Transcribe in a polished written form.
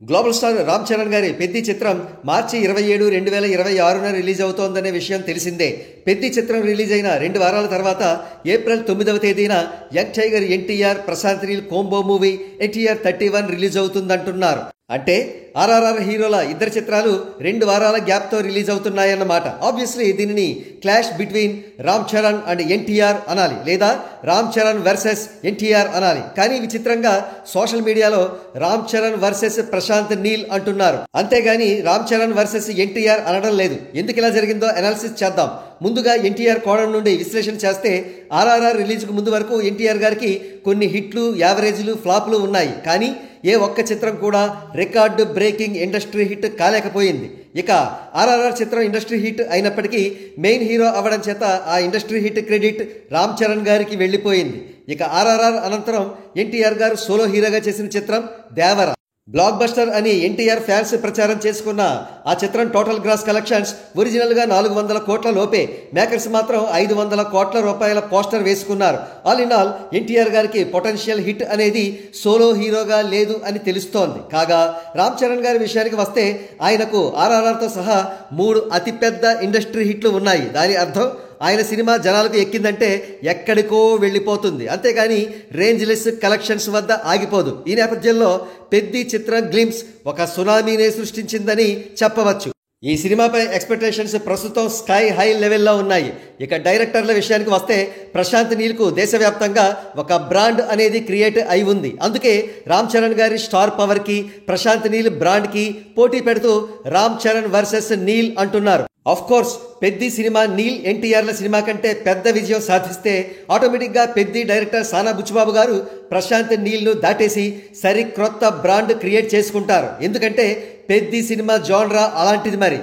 Global star Ram Charan గారి పెద్ది చిత్రం మార్చి 27, 2026న release అవుతోందనే విషయం తెలిసిందే. పెద్ది చిత్రం రిలీజ్ అయిన 2 వారాల తర్వాత ఏప్రిల్ 9వ తేదీన young tiger NTR Prashanth Neel combo movie NTR 31 release అవుతుందంటున్నారు. అంటే ఆర్ఆర్ఆర్ హీరోల ఇద్దరు చిత్రాలు 2 వారాల గ్యాప్తో రిలీజ్ అవుతున్నాయన్నమాట. ఆబ్వియస్లీ దీనిని clash between Ram Charan and NTR అనాలి, లేదా రామ్ చరణ్ వర్సెస్ ఎన్టీఆర్ అనాలి. కానీ విచిత్రంగా సోషల్ మీడియాలో రామ్ చరణ్ వర్సెస్ ప్రశాంత్ నీల్ అంటున్నారు. అంతేగాని రామ్ చరణ్ వర్సెస్ ఎన్టీఆర్ అనడం లేదు. ఎందుకు ఇలా జరిగిందో అనాలిసిస్ చేద్దాం. ముందుగా ఎన్టీఆర్ కోణం నుండి విశ్లేషణ చేస్తే ఆర్ఆర్ఆర్ రిలీజ్కు ముందు వరకు ఎన్టీఆర్ గారికి కొన్ని హిట్లు, యావరేజ్లు, ఫ్లాప్లు ఉన్నాయి. కానీ ఏ ఒక్క చిత్రం కూడా రికార్డు బ్రేకింగ్ ఇండస్ట్రీ హిట్ కాలేకపోయింది. ఇక ఆర్ఆర్ఆర్ చిత్రం ఇండస్ట్రీ హిట్ అయినప్పటికీ మెయిన్ హీరో అవ్వడం చేత ఆ industry hit credit Ram Charan గారికి వెళ్ళిపోయింది. ఇక ఆర్ఆర్ఆర్ అనంతరం ఎన్టీఆర్ గారు సోలో హీరోగా చేసిన చిత్రం దేవర. బ్లాక్ బస్టర్ అని ఎన్టీఆర్ ఫ్యాన్స్ ప్రచారం చేసుకున్న ఆ చిత్రం టోటల్ గ్రాస్ కలెక్షన్స్ ఒరిజినల్గా 400 కోట్ల లోపే. మేకర్స్ మాత్రం 500 కోట్ల రూపాయల పోస్టర్ వేసుకున్నారు. ఆల్ ఇన్ ఆల్ ఎన్టీఆర్ గారికి పొటెన్షియల్ హిట్ అనేది సోలో హీరోగా లేదు అని తెలుస్తోంది. కాగా రామ్ చరణ్ గారి విషయానికి వస్తే ఆయనకు ఆర్ఆర్ఆర్తో సహా 3 అతిపెద్ద ఇండస్ట్రీ హిట్లు ఉన్నాయి. దాని అర్థం ఆయన సినిమా జనాలకు ఎక్కిందంటే ఎక్కడికో వెళ్ళిపోతుంది, అంతేగాని రేంజ్లెస్ కలెక్షన్స్ వద్ద ఆగిపోదు. ఈ నేపథ్యంలో పెద్ది చిత్రం గ్లింప్స్ ఒక సునామీనే సృష్టించిందని చెప్పవచ్చు. ఈ సినిమాపై ఎక్స్పెక్టేషన్స్ ప్రస్తుతం స్కై హై లెవెల్లో ఉన్నాయి. ఇక డైరెక్టర్ల విషయానికి వస్తే ప్రశాంత్ నీల్కు దేశవ్యాప్తంగా ఒక బ్రాండ్ అనేది క్రియేట్ అయి ఉంది. అందుకే రామ్ చరణ్ గారి స్టార్ పవర్కి ప్రశాంత్ నీల్ బ్రాండ్కి పోటీ పెడుతూ రామ్ చరణ్ వర్సెస్ నీల్ అంటున్నారు. ఆఫ్ కోర్స్ పెద్ది సినిమా నీల్ ఎన్టీఆర్ల సినిమా కంటే పెద్ద విజయం సాధిస్తే ఆటోమేటిక్గా పెద్ది డైరెక్టర్ సానా బుచ్చిబాబు గారు ప్రశాంత్ నీల్ను దాటేసి సరికొత్త బ్రాండ్ క్రియేట్ చేసుకుంటారు. ఎందుకంటే పెద్ది సినిమా జాన్రా అలాంటిది. మరి